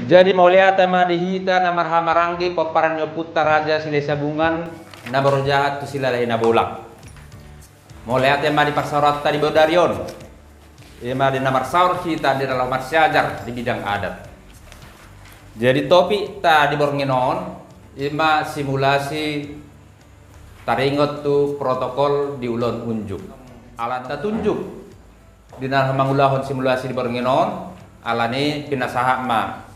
Jadi mau lihat tema dihita na marhamaranggi paparan putar raja sila sabungan na jahat tu sila lahi na bolak. Mau lihat tema di pasarat tadi bodarion. Tema di namar saur kita di dalam masyajar di bidang adat. Jadi topik ta di bornginon ima simulasi taringot tu protokol di ulon unjuk. Alat ta tunjuk di dalam mangulahon simulasi di bornginon alani pinasahak ma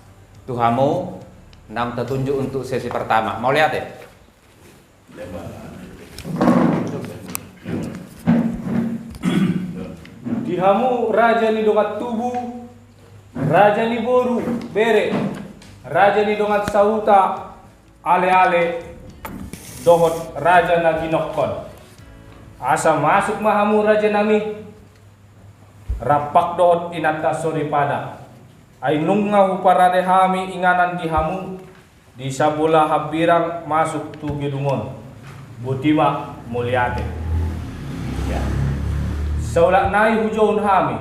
Tuhamu nam tertunjuk untuk sesi pertama. Mau lihat ya? Dihamu raja ni dongat tubuh, raja ni boru bere, raja ni dongat sauta ale-ale dohot raja na ginokon. Asa masuk mahamu raja nami rapak dohot inata sori pada. Ay nunga huparade hami inganan dihamu di sabola habirang masuk tu gedungon butima muliate ya saulak nai hujon hami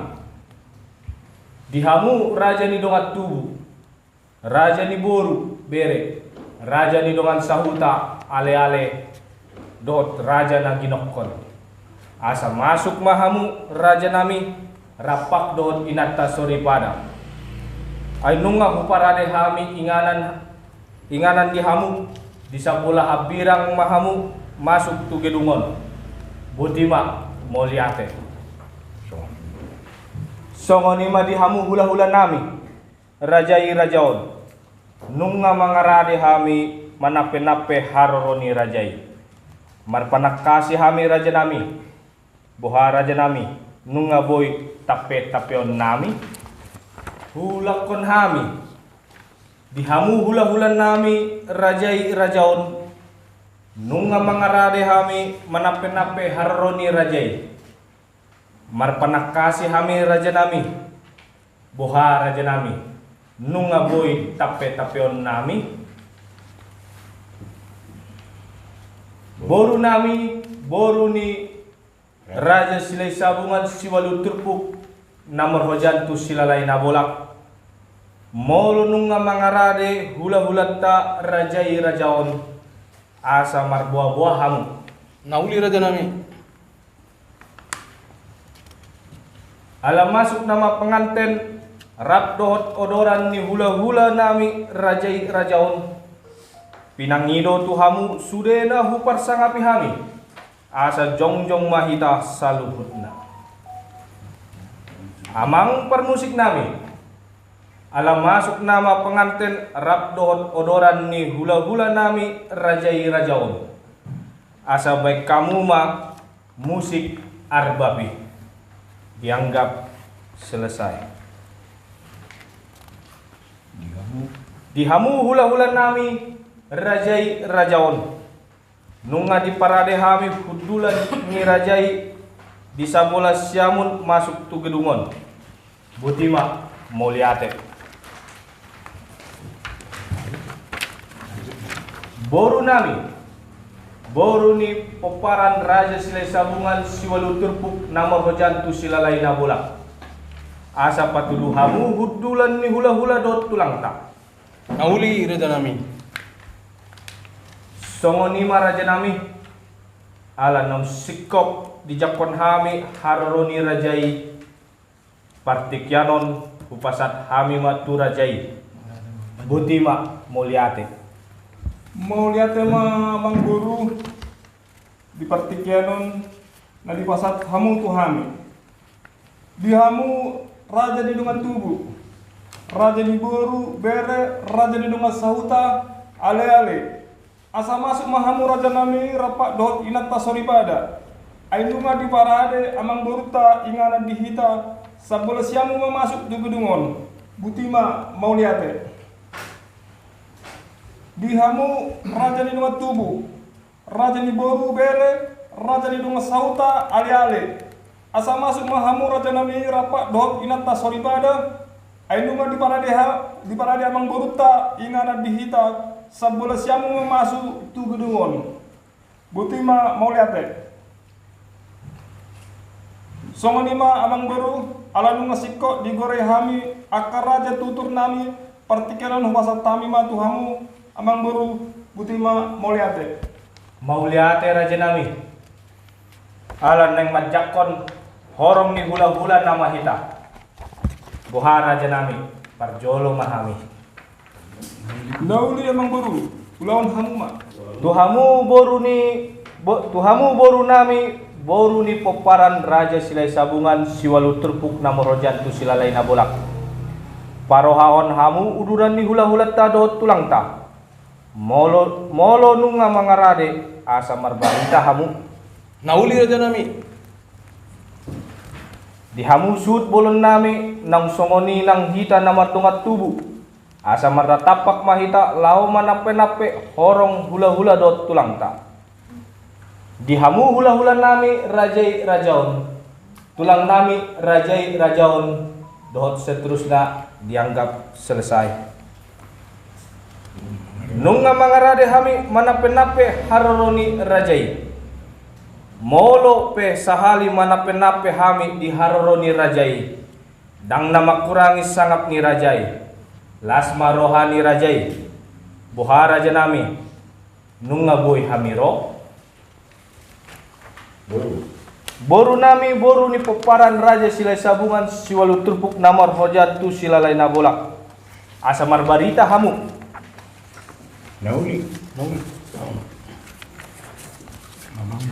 dihamu raja ni dongat tubuh raja ni boru bere raja ni dongan sahuta ale-ale dot raja na ginokon asa masuk mahamu raja nami rapak dot inata sore pada ay nunga huparade hami inganan dihamu di sabola habirang mahamu masuk tu gedungon butima moliate songonima dihamu hula-hula nami rajai rajaon nunga mangarade hami manape-nape haroroni rajai marpanak kasih hami raja nami boha raja nami nunga boy tape-tapeon nami hulakon hami dihamu hula-hula nami rajai rajaon nunga mangarade hami manape-nape harroni rajai marpanak kasih hami raja nami boha raja nami nunga boy tape-tapeon nami boru nami boru ni raja silai sabungan siwalu turpuk namor hojan tu silalai nabolak molo nunga mangarade hula-hula ta rajai rajaon asa marbuah-buah hamu nauli raja nami alam masuk nama penganten rap dohot odoran ni hula-hula nami rajai rajaon pinangido tu hamu sudena hupar sangapi hami asa jongjong mahita saluhutna amang permusik nami alam masuk nama pengantin rap dohot odoran ni hula-hula nami rajai rajaon asa baik kamu ma musik arbabi dianggap selesai dihamu hula-hula nami rajai rajaon nunga di parade hami hudulan ni rajai di sabola siamun masuk tu gedungon butima moliate boru nami boru ni peparan raja silai sabungan siwalu turpuk nama hojan tu silalai nabolak asa patudu hamu hudulan ni hula-hula dot tulang tak nauli raja nami songonima raja nami ala nom sikop di jakon hami harroni rajai partikyanon upasat hami matu rajai butima moliate ma mang guru di partikyanon na di pasat hamu tu hami di hamu raja di dungan tubuh raja di boru bere raja di dungan sahuta ale-ale asa masuk mahamu raja nami rapak dohot inat tasori pada ainunga di parade amang boruta ingana dihita sabola siamu masuk di gedungon butima mauliate dihamu raja di dunga tubuh raja di boru bere raja di dunga sauta ale-ale asa masuk mahamu raja nami rapak dohot inat tasori pada ainunga di parade amang boruta ingana dihita sabola siamu masuk tu gedungon butima mauliate songonima amang baru ala nunga sikko digore hami akar raja tutur nami partikenon hubasat tami ma tuhamu amang boru butima moliate. Mauliate raja nami. Alan neng majakon horong ni hula-hula nama hita. Buha raja nami, parjolo mahami. Nauli amang boru, ulawan hamu ma. Tuhamu boru nami, boru ni poparan raja silai sabungan siwalu terpuk namor rojan tu silalai nabolak. Parohaon hamu uduran ni hula-hula ta do tulang ta. Molo nunga mangarade asa marbarita hamu. Nauli raja nami. Di hamu sud bolon nami nang songoni nang hita nama tungat tubuh. Asa maratapak mahita lau manape-nape horong hula-hula do tulang ta. Di hamu hula-hula nami rajai rajaon. Tulang nami rajai rajaon. Dohot seterusnya dianggap selesai. Nunga mangarade hami manape-nape haroroni rajai. Molo pe sahali manape-nape hami di haroroni rajai. Dang nama kurangi sangat ni rajai. Lasma rohani rajai. Buha raja nami. Nunga boy hamiro. Boru nami boru ni peparan raja silai sabungan siwalu terpuk namar hojat tu silalai nabolak. Asa marbarita hamu. Nauli.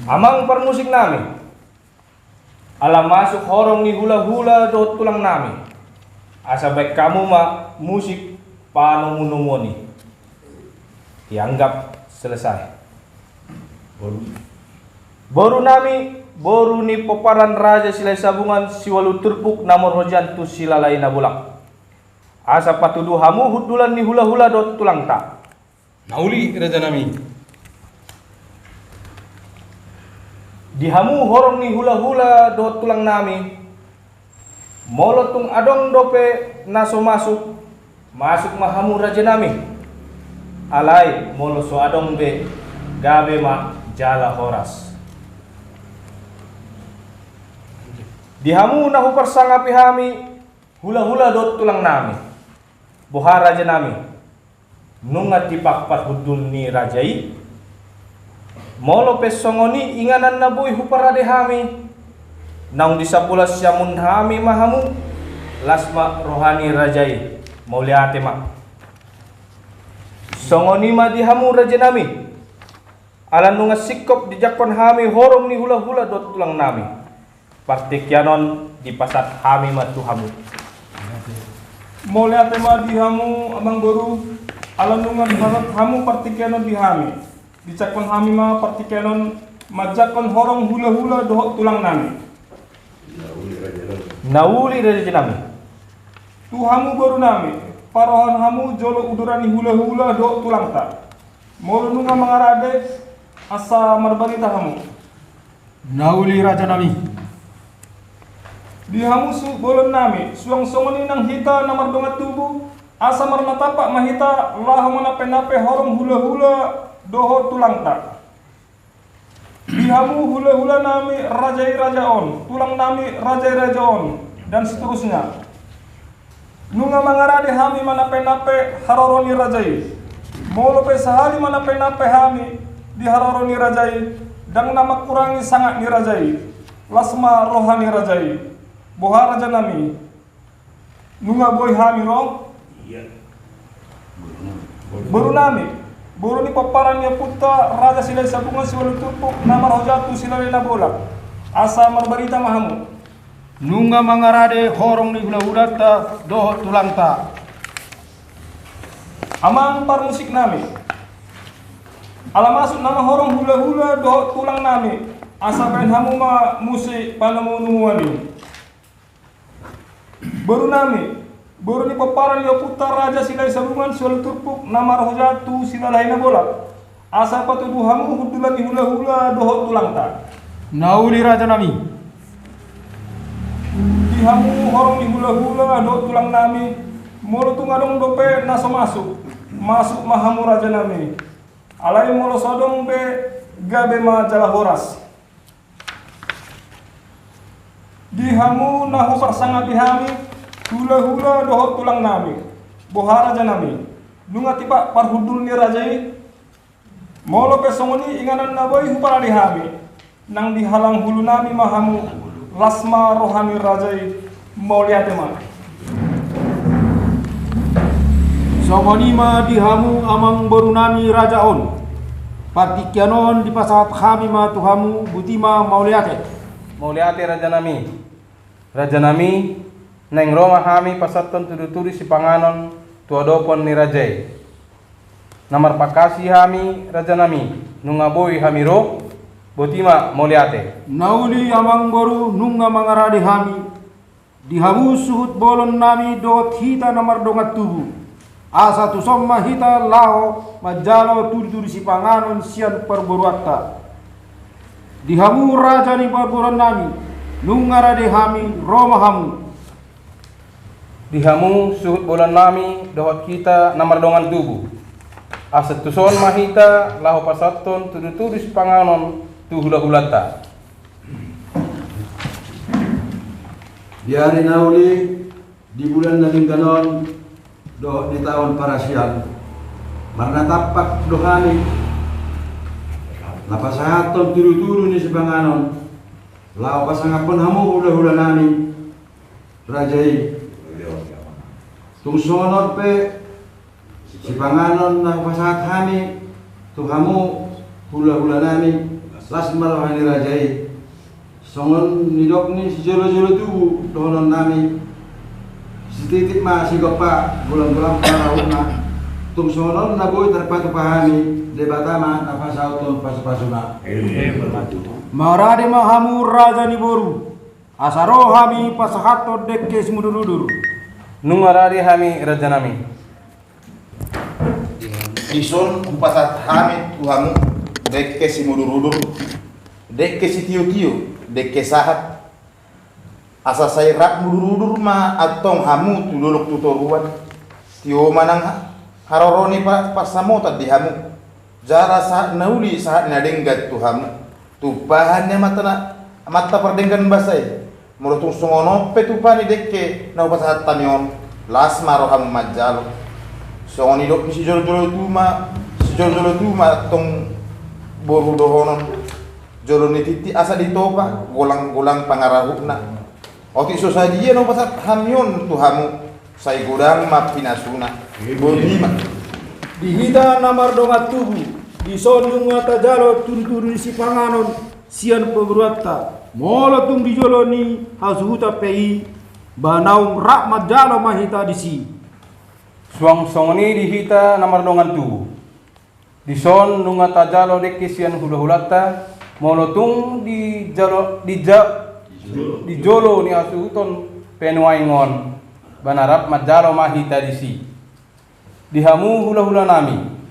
Amang permusik nami. Alam masuk horong ni hula-hula do tulang nami. Asa baik kamu ma musik panomunumoni. Dianggap selesai. Boru nami, boru ni peparan raja silai sabungan siwalu terpuk namor hojan tu silalai nabolak. Asa patudu hamu hudulan ni hula-hula do tulang ta. Nauli raja nami. Di hamu horong ni hula-hula do tulang nami. Molo tung adong dope naso masuk mahamu raja nami. Alai molo so adong be gabe ma jala horas. Di hamu nahu persangapi hami hula-hula do tulang nami. Buha raja nami. Nunga tipakpat hudul ni rajai. Molo pesongoni inganan nabuy huparade hami. Naung disapulas syamun hami mahamu. Lasma rohani rajai. Mauliate ma. Songoni ma di hamu raja nami. Alan nunga sikop dijakon hami horong ni hula-hula dot tulang nami. Partikyanon di pasat hami ma tuhamu. Moliate ma di hamu amang boru. Alam nungan harat hamu partikenon di hami. Dicakon hami ma partikenon majakon horong hula-hula dohot tulang nami. Nauli raja nami. Tu hamu baru nami. Parohan hamu jolo udurani hula-hula dohot tulang ta. Molo nunga mangarade asa marbarita hamu. Nauli raja nami. Di hamu su bolon nami. Suang songoni nang hita namar dongat tubuh. Asa marnatapak mahita lah manape-nape horong hula-hula doho tulang ta. Dihamu hula-hula nami rajai rajaon, tulang nami rajai rajaon, dan seterusnya. Nunga mangarade hami manape-nape haroroni rajai. Molo pe sahali manape-nape hami di haroroni rajai, dan nama kurangi sangat ni rajai. Lasma rohani rajai. Boha raja nami. Nunga boy hami roh. Boru nami, boru ni paparan ya puta raja silai sabungan siwalu turpuk namar hojatu silai nabolak. Asa marbarita mahamu. Nunga mangarade horong ni hula-hula ta doho tulang ta. Amang par musik nami. Alam masuk nama horong hula-hula doho tulang nami. Asa kain hamu ma musik panamunumuani. Boru nami. Boru ni paparan ya putar raja silai sabungan siwalu turpuk namar hojatu silalai nabolak. Asa patuduh hamu hudulan ni hula-hula doho tulang ta. Nauli raja nami. Di hamu horong ni hula-hula doho tulang nami. Molo tung adong dope naso masuk. Masuk mahamu raja nami. Alai molo sodong be gabe ma jala horas. Di hamu nahu parsanga di hami. Hula-hula dohot tulang nami. boha raja nami. Lunga tipa parhudul ni rajai. Molo pesongoni inganan nabai hupara dihami. Nang dihalang hulu nami mahamu lasma rohani rajai mauliate ma. Songonima dihamu amang borunami rajaon. Patikyanon di pasahat kami ma tuhamu butima mauliate. Mauliate raja nami. Raja nami neng Roma kami pasatan tudu-tudu si panganon tuadopon ni rajai. Namar pakasi kami raja nami nungaboi kami ro butima mauliate. Nauli amang boru nunga mangarade kami. Dihamu suhut bolon nami dot hita namar dongat tubuh. Asa tu somma hita lao majalo tudu si panganon sian perburuatta. Dihamu raja ni perburuan nami nungarade kami Roma hamu. Dihamu suhut bolan nami dohot kita namar dongan tubuh. Asa tu son mahita lao pasaton tudu si panganon tu hula-hulata. Di hari nauli di bulan Nalingganon do di tahun Parasian marna tapak dohani napasahaton turu-turu ni sebanganon lao pasangapon hamu hula-hula nami rajai tungsonot pe sipanganon na pasahat kami tu hamu hula-hula nami lasmar hani rajai songon nidok ni si jolo-jolo tubuh dohonon nami sititik ma si gopa bulan-bulan parahuna tungsonon naboy terpatu pahami debatama napasauton pasu-pasuna Marade mahamu raja ni boru. Asaro hami pasahato dekke simuduludur. Nungarade kami raja nami. Ison upasat hamid tuhamu dekke si mudur-udur dekke si tiu-tiu dekke sahat asa sayrak mudur-udur ma atong hamu tululuk tutoruan tio manang haroroni pas samota di hamu jara saat nauli saat nadenggat tuhamu tupahannya mata perdenggan basai murutung songono petupani dekke na upasat tamion lasma rohamu majalo songoni dok si jolo-jolo tuma tong boru dohonon jolo ni titi asa ditopa golang-golang pangarahuna oti sosajian no pasat hamyon tuhamu sai gudang mapinasuna bodima Dihita namar dongat tubuh. Disondung mata jalo tunturi si panganon sian pemberuatta. Molo tung dijolo ni hasuhuta pei banaung rakmat jalo mahita disi. Suang songoni dihita namar dongan tubuh. Dison nunga tajalo dekki sian hula-hulata molotung di jolo ni asuhuton penuaingon banarap majalo mahita disi. Dihamu hula-hula nami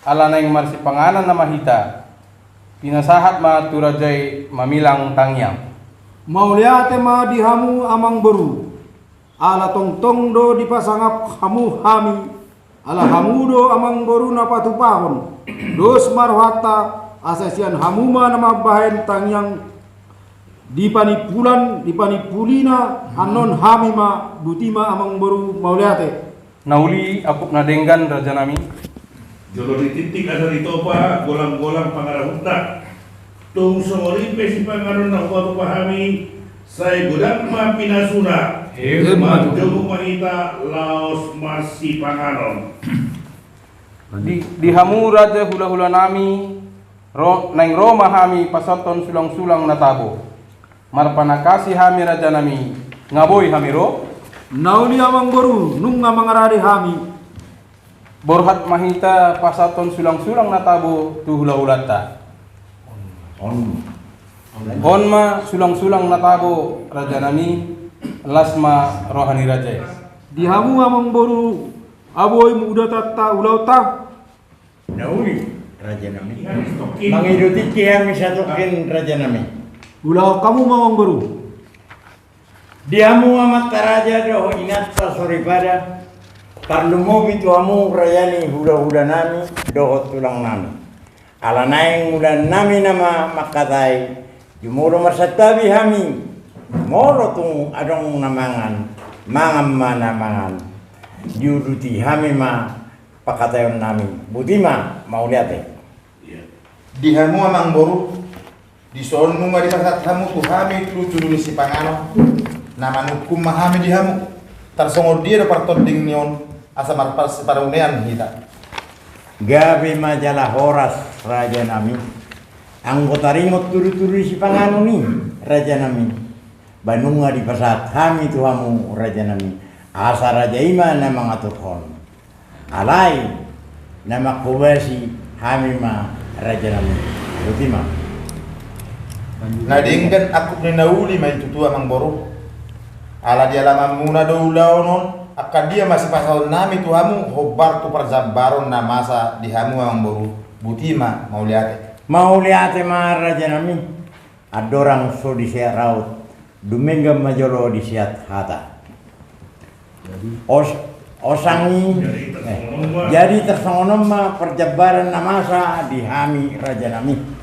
ala naing marsi panganan na mahita pinasahat ma turajay mamilang tangyang. Mauliate ma dihamu amang beru. Ala tong-tong do dipasangap hamu hami. Ala hamudo amang beru na patupahon. Dos marwata asasian hamuma nama bahen tangyang dipanipulina anon hamima butima amang beru mauliate. Nauli akup nadenggan raja nami. Jolo dititik asa ditopa golang-golang pangarahutna. Tung songoripe si pangaron na kuwatu pahami say gudang mapinasuna. Hemat jogo mahita laos masi pangaron. Dihamu raja hula-hula nami naing Roma hami pasaton sulang-sulang natabo. Marpanakasi hami raja nami ngaboy hami ro. Nauli amang beru nunga mangarari hami. Borhat mahita pasaton sulang-sulang natabo tu hula-hulata. Onma sulang-sulang natabo raja nami lasma rohani raja. Dihamu amang beru aboy muda tata ulau ta. Nauli raja nami. Mangiduti kami satukin raja nami. Ulau kamu mamang beru. Dihamu amat raja doh ingat pasori pada parlumo bituamu rayani huda-huda nami doh tulang nami. Ala naing muda nami nama makatai jumuro marsatabi hami moro tung adong namangan mangam mana mangan diuduti hami ma pakatayon nami. Butima mau lihat Di hamu amang boru di soon mo di pasat hamu tu hami tulu si pangano nama nukum mahami di hamu tarsongor dia do partoding nion asa marpas para unean kita. Gabe majalah Horas raja nami. Anggota ringot turu-turu si pangano ni raja nami. Banunga di pasat hami tu hamu raja nami. Asa raja ima nama ngatur hon. Alai nama kubasi hami ma raja nami. Butima. Nadingkan aku ni nauli mai tutu amang boru. Ala dia lama muna do ulaonon akan dia masih pasal nami tu hamu hobar tu perjabaron na masa di hamu amang boru. Butima mau lihat. Mau lihat ma raja nami. Adorang so di siat raut. Dumenga majolo di siat hata. Osangi jadi tersongonom ma perjabaran na masa di hami raja nami.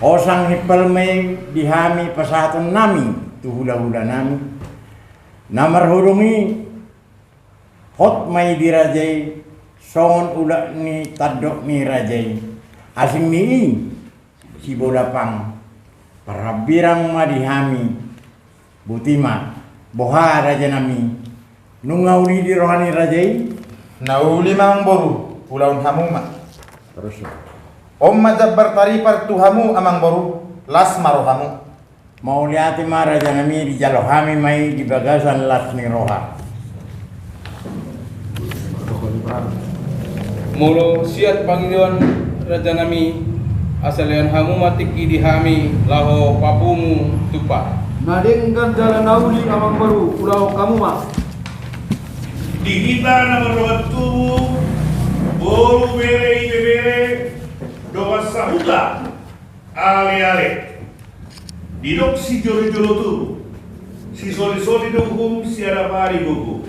Osang hipelme dihami pasatun nami tu hula-hula nami. Namar hurungi hot mai dirajai songon ula ni tadok ni rajai. Asing ni si bodapang parabirang ma dihami. Butima boha raja nami. Nungauli di rohani rajai. Nauli mang boru ulaun hamu ma. Terus Om majabbar taripar tuhamu amang boru las marohamu. mau lihat ma raja nami di jalohami mai di bagasan las ni roha. Molo siat pangilian raja nami asalian hamu matiki di hami laho papumu tupa. Nadingkan jalan nauli amang baru pulau kamu mah. Di kita nama rohat tubuh boru bere ibe bere doa sahuta ale-ale didok si jolo-jolo tu si soli-soli dohum si arapari gugu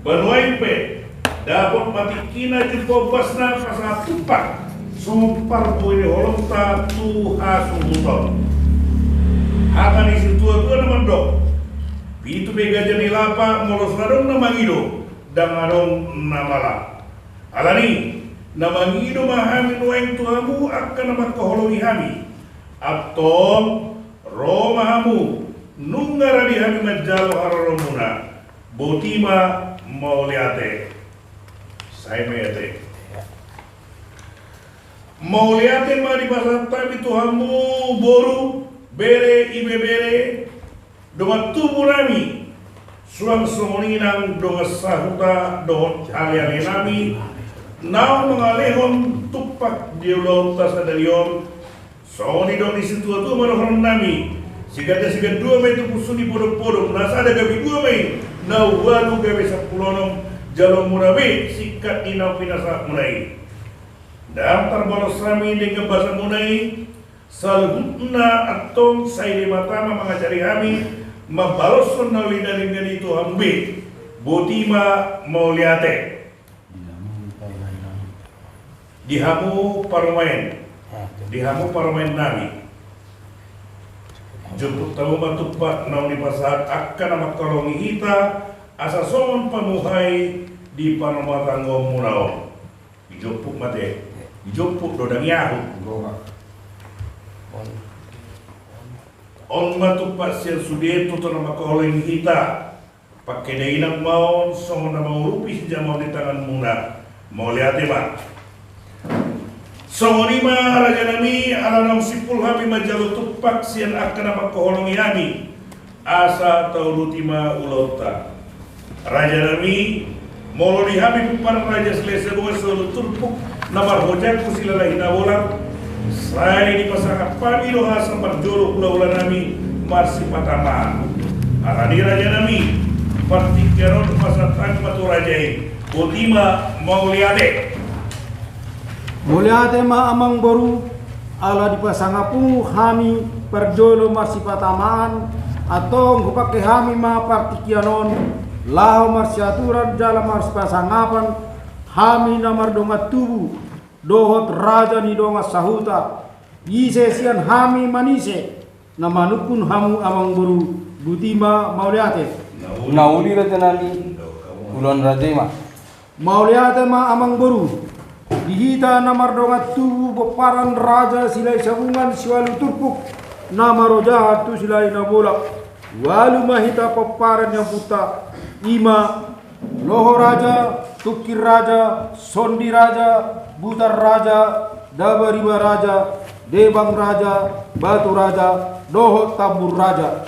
penuaipe dapat matikina jumpa basna pasal tupak sumpar boleh holong tatu hasumuton hata ni si tua-tua naman dok itu bega jani lapa molos radong na mangido dan adong namala alani na mangido mahami nueng tuhamu akan nama koholongi hami atong roma hamu nungara di hami majalo haroromuna botima mau liate saya mayate mau liate ma di pasar tabi tuhamu boru bere ibe bere donga tubuh nami suang songoninang donga sahuta donga alian nami nau mengalehon tupak diulau tas kadalion soni dong di situ tu manohon nami sigada dua mai tu pusuni podok-podok nasa ada gabi dua mai nau walu gabi sapulonong jalong munabe sikat inau pinasa munai daftar bolos nami dengan bahasa munai salhutna atong saile matama mengajari kami mabaloson na lidalinggan itu hambi botima mau liate dihamu parmain nami jemput tahu matupak nau di pasar akan amat kolongi kita asa songon pamuhai di panomatanggo munao dijemput mate dijemput dodang yahu on matupak siar sudeto to nama kolongi kita pakai dainak maon songon nama rupi sejak mau di tangan muna mau lihat pak Songonima raja nami ala nang sipul hami majalo tupak sian akan apa koholongi hami asa tau lutima ulota raja nami molo di hami pupar raja selesa bunga selalu turpuk namar hojak kusila lahi nabolang saya di pasangan pami doha sampai jolo pula nami marsi patama arani raja nami partikeron pasat matu rajai botima mau liade Mulyate ma amang boru ala dipasangapu hami perjolo marsi pataman atau kupake hami ma partikianon lao marsi aturan dalam marsi pasangapan hami namar donga tubu dohot raja ni donga sahuta yise sian hami manise namanukun hamu amang boru butima mauliate Nauli raja nami Ulon Raja ma. Mauliate ma amang boru. Dihita namar dongat tubuh peparan raja silai sabungan siwalu turpuk. Nama rojahat tu silai nabolak. Walu mahita peparan yang puta. Ima loho raja, tukir raja, sondi raja, butar raja, dabariba raja, debang raja, batu raja, dohot tabur raja.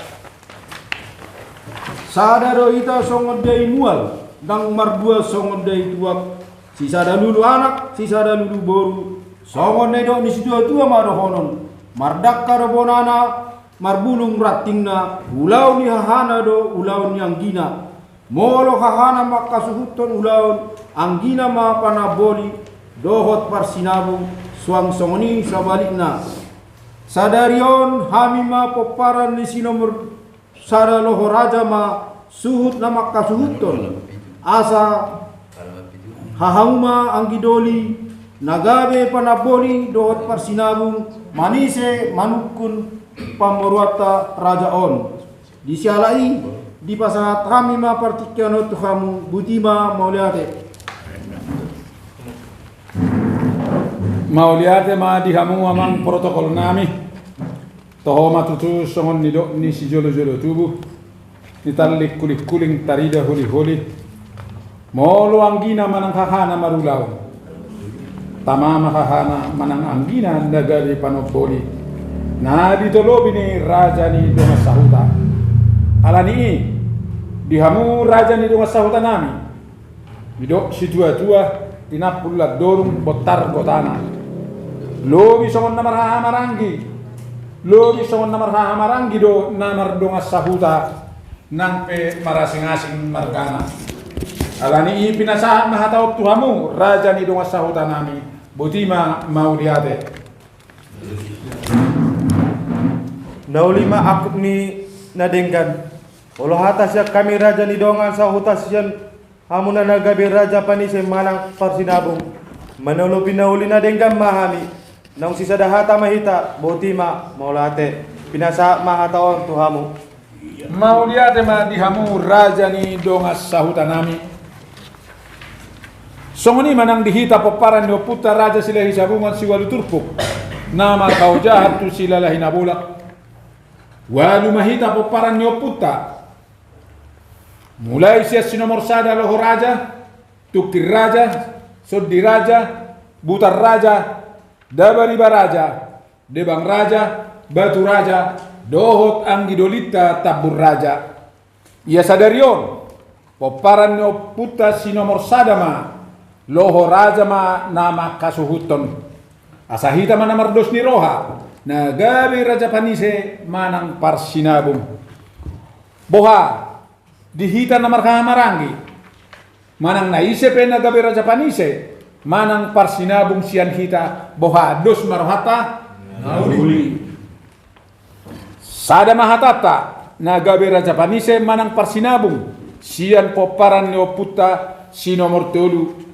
Sadaro ita songodai mual, dang mardua songodai tuak. Sisa lulu anak, sisa lulu boru. Songon nedo ni situa tua madohonon. Mardak karabonana, marbulung ratingna. Ulau ni hahana do, ulau ni anggina. Molo hahana makasuhuton ulaun, anggina ma panaboli. Dohot parsinabung, suang songoni sabalikna. Sadarion hamima poparan ni sinomor sada loho raja ma suhut nama kasuhuton. Asa hahauma anggidoli nagabe panaboli dohot parsinabung manise manukun pamoruata raja on disialai di pasangat kami ma partikiano tuhamu butima mauliate ma dihamu amang protokol nami toho matutu songon nidok ni si jolo tubuh nitalik kulik kuling tarida holi molo anggina manang hahana marulaw tamama hahana manang anggina nagari panopoli na ditolobi ni raja ni donga sahuta alani dihamu raja ni donga sahuta nami bidok situa-tua tinapulak dorung botar gotana lobi songon namar hahamarangi lobi songon namar hahamarangi do namar donga sahuta nampe marasing-asing margana alani pinasahan mahatau tuhamu raja ni donga sahuta nami butima mauliate naulima akub ni nadenggan olo hata siya kami raja ni donga sahuta siyan hamuna nagabe raja panise manang parsinabung manolo pinauli nadenggan mahami nang sisa dahata mahita butima maulate pinasa mahatau tuhamu mauliate ma dihamu raja ni donga sahuta nami songoni manang dihita peparan ni puta raja silahi sabungan siwalu turpuk nama kau jahat tu silalahi nabulak walu mahita peparan ni puta mulai sia sinomor sada loho raja tukir raja sodi raja butar raja dabariba raja debang raja batu raja dohot anggidolita tabur raja ia sadarion peparan ni puta sinomor sada ma loho raja ma nama kasuhuton asahita mana mardos ni roha nagabe raja panise manang parsinabung boha dihita namar hamarangi manang naise pe nagabe raja panise manang parsinabung sian hita boha dos marohata nauli sada mahatata nagabe raja panise manang parsinabung sian poparan ni oputa sinomor tolu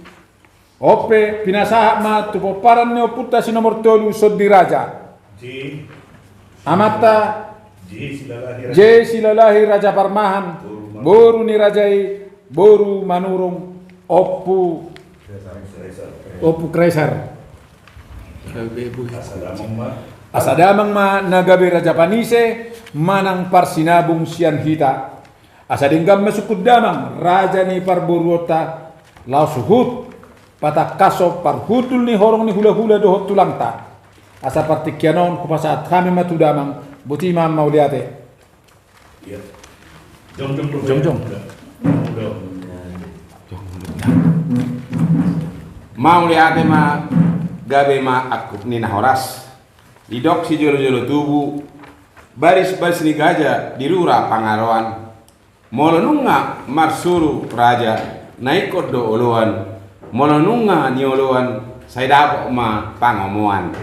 ope pinasaha ma tu poparan ni oputa sinomor tolu sodi raja amata je silalahi raja parmahan boru ni rajai boru manurung opu kresar asadamang ma nagabe raja panise manang parsinabung sian hita asadinggam masukud damang raja ni parboruota lau suhut patah kaso parhutul ni horong ni hula-hula dohot tulangta asa partikianon kupasaat kami matudamang butima mauliate jom mauliate ma gabe ma akuk ni nahoras idok si jolo-jolo tubuh baris-baris ni gaja dirura pangaroan molonunga marsuru raja naikot do oloan molonunga ni oloan saya dapat ma pangomoan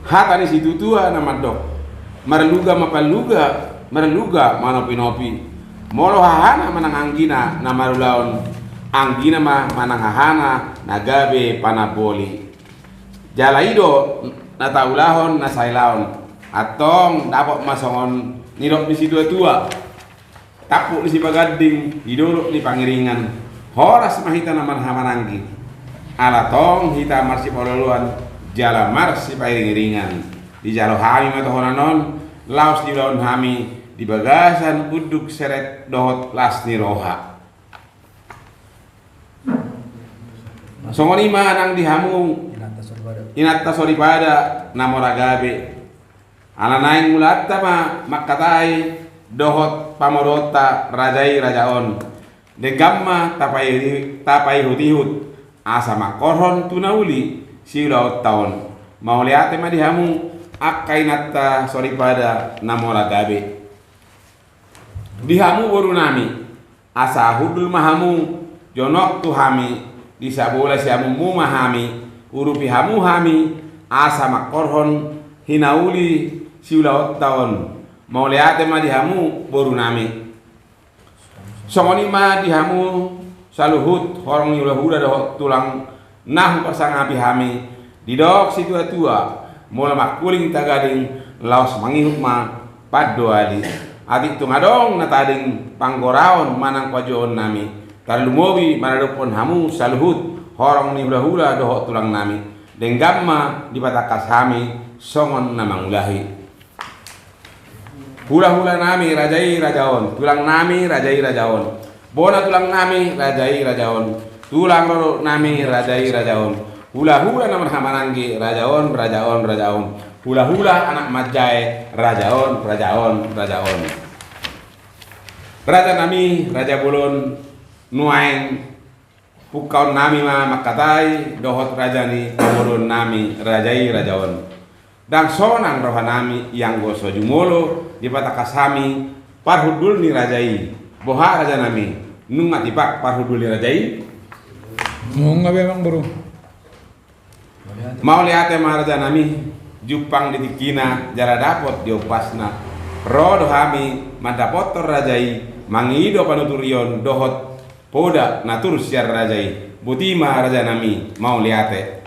hata ni situ tua nama dok marluga marluga manopi molo hahana manang anggina nama rulaon anggina ma manang hahana nagabe panaboli jalaido nataulahon nasailaon atong dapat masongon nirok di situ tua tapuk ni si Bagading, diduluk ni Pangiringan, horas mahita naman hamananggi. Alatong hita marsi pololuan, jala marsi Pangiringan. Di jalo hami matohonanon, laos di laun hami, di bagasan uduk seret dohot las ni roha. Songonima nang dihamung inatta soripada namoragabe alanaing mulatta makkatai dohot pamorota rajai rajaon de gamma tapai hutihut asa makoron tunauli silaut taon mauliate ma dihamung akka inatta soripada namoragabe dihamu boru nami asa hudul mahamu jonok tu hami bisa bola siamu memahami urupi hamu hami asa makorhon hinauli siulaot tahun mau lihat ma dihamu boru nami songoni ma dihamu saluhut horong yulahura doh tulang nah pasang api hami didok situ tua mula makuling tagading laos mangihuk ma paddo ali adik tungadong natading panggoraon manang kwajoon nami Tarlumowi manadupon hamu saluhut horong ni hula-hula dohok tulang nami denggamma di patakas hami songon namangulahi hula-hula nami rajai rajaon tulang nami rajai rajaon bona tulang nami rajai rajaon tulang roro nami rajai rajaon hula-hula naman hamananggi rajaon hula-hula anak majai rajaon raja nami raja bulon nuaing pukaun nami ma makatai dohot rajani pamurun nami rajai rajaon dan sonang roha nami yang goso jumolo di patakasami parhudul ni rajai boha raja nami nunga tipak parhudul ni rajai nunga memang bro mau lihat ma raja nami jupang ditikina jara dapot diopasna rodo hami mandapotor rajai mangido panuturion dohot poda natur siar rajai butima raja nami mau liate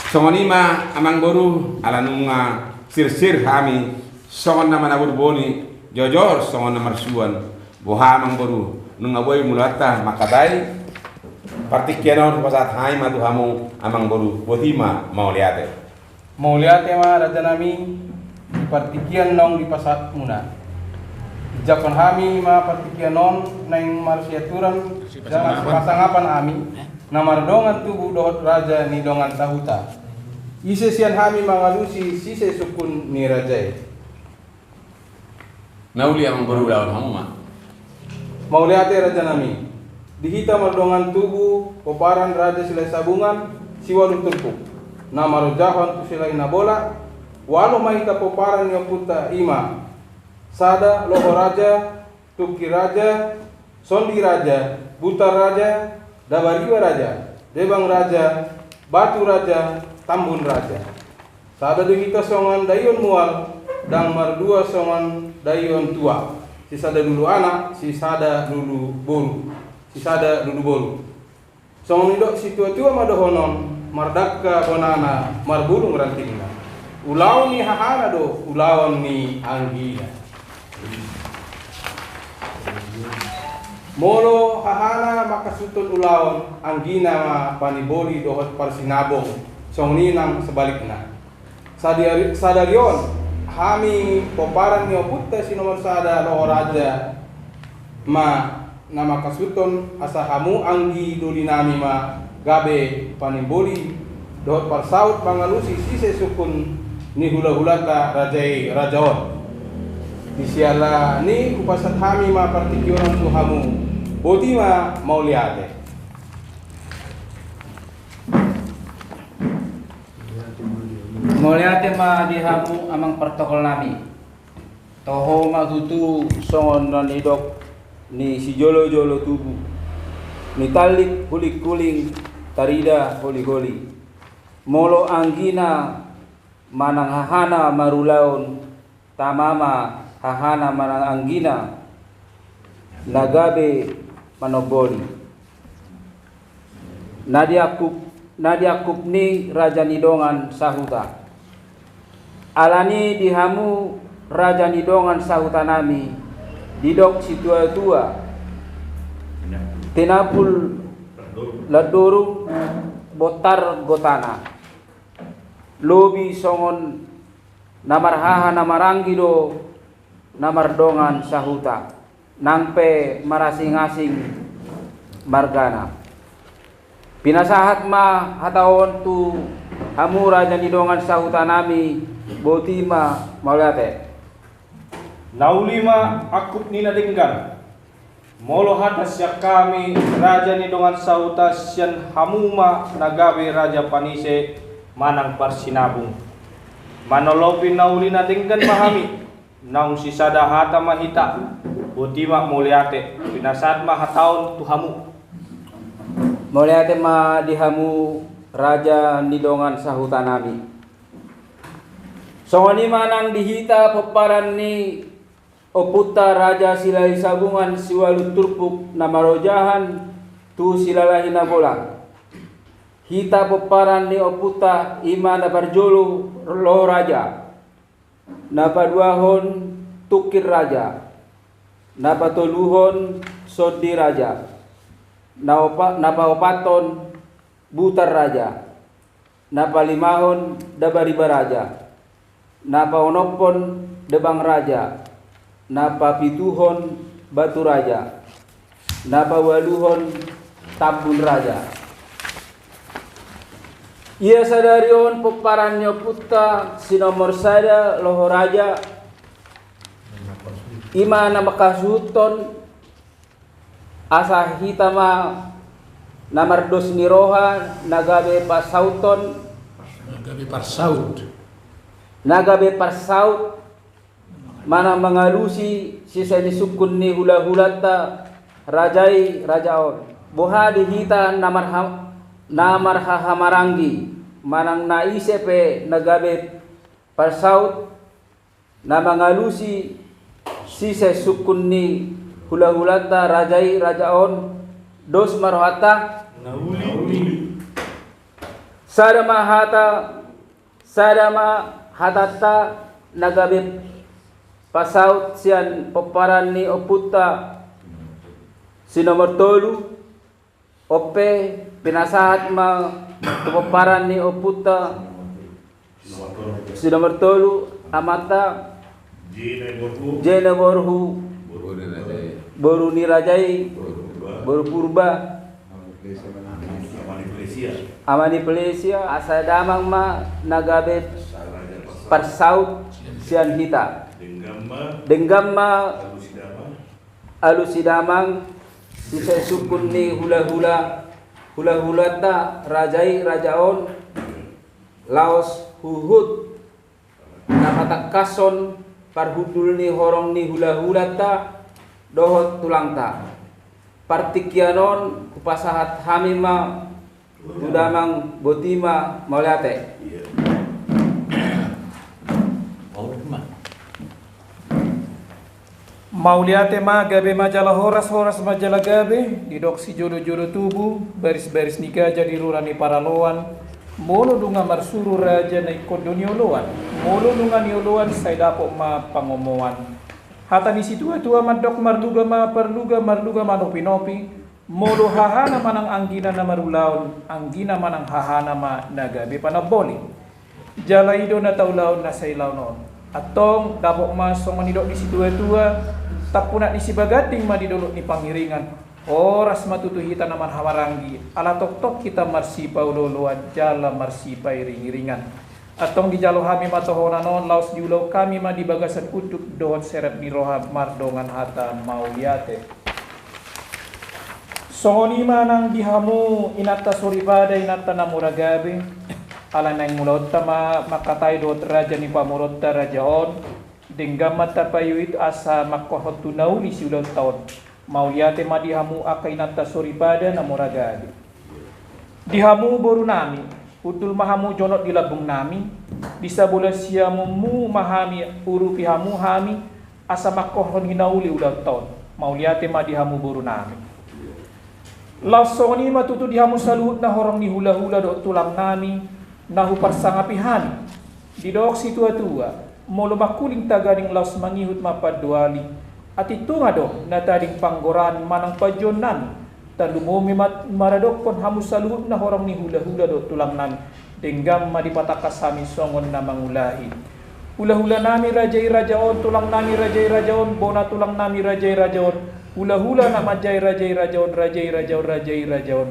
songonima amang boru alanunga sir hami songon nama nabur boni jojor songon nama suan boha amang boru nunga boy mulata makatai partikianon pasat hai matu hamu amang boru butima mau liate ma raja nami di partikian nong di pasat muna Jakon hami ma partikianon naing marsiaturan jangan pasangapan ami namardongan tubuh dohot raja ni dongan tahuta ise sian hami mangalusi sise sukun ni rajai nauli amang boru lawan hamu ma mau lihat raja nami dihita mardongan tubuh poparan raja silai sabungan siwalu turpuk namarojahon tu silai nabola walau mahita poparan yang puta ima sada loho raja, tuki raja, sondi raja, butar raja, dabariwa raja, debang raja, batu raja, tambun raja. Sada dihita songan dayon mual, dang mardua songan dayon tua. Si sada dulu anak, si sada dulu bolu, Songan idok si tua-tua madohonon, mardakka bonana, marbulung rantingna. Ulawan ni hahana do, ulawan ni anggina. Molo hahana makasutun ulawan anggina ma paniboli dohot parsinabong songninang sebalikna sadarion hami poparan ni oputta si nomor sada loho raja ma nama kasutun asa hamu anggi duli nami ma gabe paniboli dohot parsaut mangalusi sise sukun ni hula-hulata rajai rajaon disiala ni kupasat hami ma partikion tu hamu botima mau liate ma dihamu amang protokol nami toho magutu songon ranidok ni si jolo tubuh ni talik kulik kuling tarida holi molo anggina manang hahana marulaun tamama hahana manang anggina nagabe manoboli nadiakup ni raja nidongan sahuta alani dihamu raja nidongan sahuta nami didok si tua-tua tinapul ladurung botar gotana lobi songon namarhaha namaranggi do namardongan sahuta nampe marasing-asing margana pinasahat ma hataon tu hamu raja nidongan sahuta nami botima maulate naulima akut nina denggan molo hatas yak kami raja nidongan sahuta sian hamuma nagawe raja panise manang parsinabung manolopi naulina denggan mahami naung sisada hata mahita botima moliate pinasat mahataon tu hamu moliate ma dihamu raja nidongan sahuta nami songoni manang dihita peparan ni oputa raja silai sabungan siwalu turpuk namarojahan tu silalahi nabola hita peparan ni oputa ima na barjolo lo raja napaduahon tukir raja napatoluhon sodi raja napaopaton butar raja napalimahon dabariba raja napaonopon debang raja napapituhon batu raja napawaluhon tabun raja ia sadarion peparannya puta sinomor sada loho raja ima nama kasuton asa hitama namardos niroha nagabe pasauton nagabe parsaut mana mengalusi sisa disukun ni hula-hulata rajai rajaon boha dihita namar hamarangi manang naisepe nagabe parsaut na mengalusi sisa sukun ni hula-hulata rajai rajaon dos marhata nauli sadama hatata nagabe pasaut sian peparan ni oputa sinomor tolu ope pinasahat ma peparan ni oputa sinomor tolu amata jene borhu boru ni rajai boru purba amani plesia asa damang ma nagabe parsaut sian hita denggamma alusidamang sisa sukun ni hula-hulata rajai rajaon laos huhut napatakason parhudul ni horong ni hula-hulata dohot tulangta partikyanon kupasahat hamima tudamang botima maulate Mauliate ma gabe majalah horas majalah gabe didok si jodo-jodo tubuh baris-baris nikah jadi rurani paraloan molo dunga marsuru raja na ikodonioloan molo dunga nioloan say dapok ma pangomoan hata ni situa-tua madok marduga ma parluga marduga manopi-nopi molo hahana manang anggina na marulaon anggina manang hahana ma nagabe panaboli jalaido na taulaon na say launon atong dapok ma song manidok di situa-tua tapuna ni sibagating madidolok ni pangiringan oras matutuhita naman hawarangi ala tok-tok kita marsipa uloloan jala marsipa iring-iringan atong di jalo hami matohonanon laos diulau kami ma di bagasan utuk dohon seret ni roha mardongan hata mauliate songoni manang dihamu inata soribada inata namuragabe ala nang mulota makatay doot raja ni pamurota rajaon denggam mata payu itu asa makohot tunauli si ulang tahun mauliate ma dihamu akainata soribada namuragade dihamu boru nami utul mahamu jonot di labung nami bisa bola siamu mu mahami urupi hamu hami asa makohon hinauli ulang tahun mauliate ma dihamu boru nami lasoni matutu dihamu saluhut na horong ni hula-hula do tulang nami nahu parsangapihani didok si tua-tua molo makuling taganing laos mangihut mapaduali at ito nga do na taring panggoran manang pajonan talumumi maradok pon hamus sa luhod na horang ni hula-hula do tulang nan denggam madipatakas sami songon na mangulahi hula-hula nami rajai rajaon tulang nami rajai rajaon bona tulang nami rajai rajaon hula-hula na majai rajai rajaon rajai rajaon rajai rajaon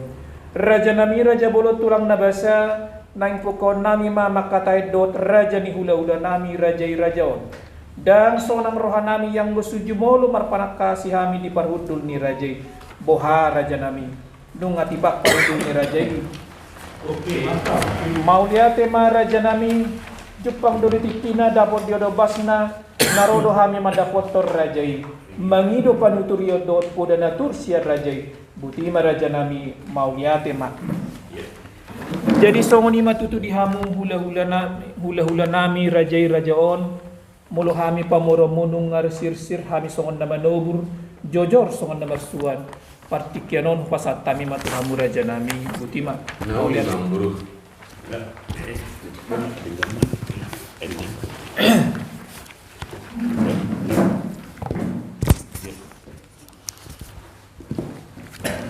raja nami raja bolot tulang nabasa nang pokon nami mamakatay dot raja ni hula-hula nami rajai rajaon dan sonang rohanami yang bersujumolo marpanak kasih hami di parhudul ni rajai boha raja nami nung atibak parhudul ni rajai Oke, mantap. mau lihat tema raja nami Jepang dori tikina dapot diodo basna narodo hami madapot tor rajai mangido panuturio dot poda natur sia rajai butima raja nami mau lihat tema jadi songoni matutu di hamu hula-hula nami rajai rajaon mulu hami pamoro munung ngar sir hami songon nama nobur jojor songon nama suan partikyanon pasat tami matu hamu raja nami butima Guru.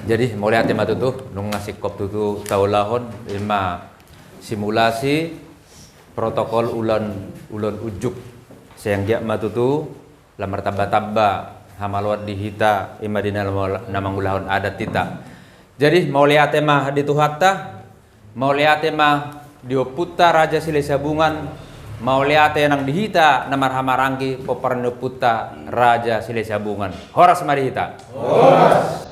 Jadi mau lihat tema tutu nung ngasih kop tutu taulahon ima simulasi protokol ulan ujuk sayang dia matutu lamar tamba hamalwat dihita ima di namang ulahon adat tita. Jadi mau lihat tema di tuhatta mau lihat tema dioputa raja sile sabungan mau lihat yang dihita namar hamarangki poparno puta raja sile sabungan horas marihita horas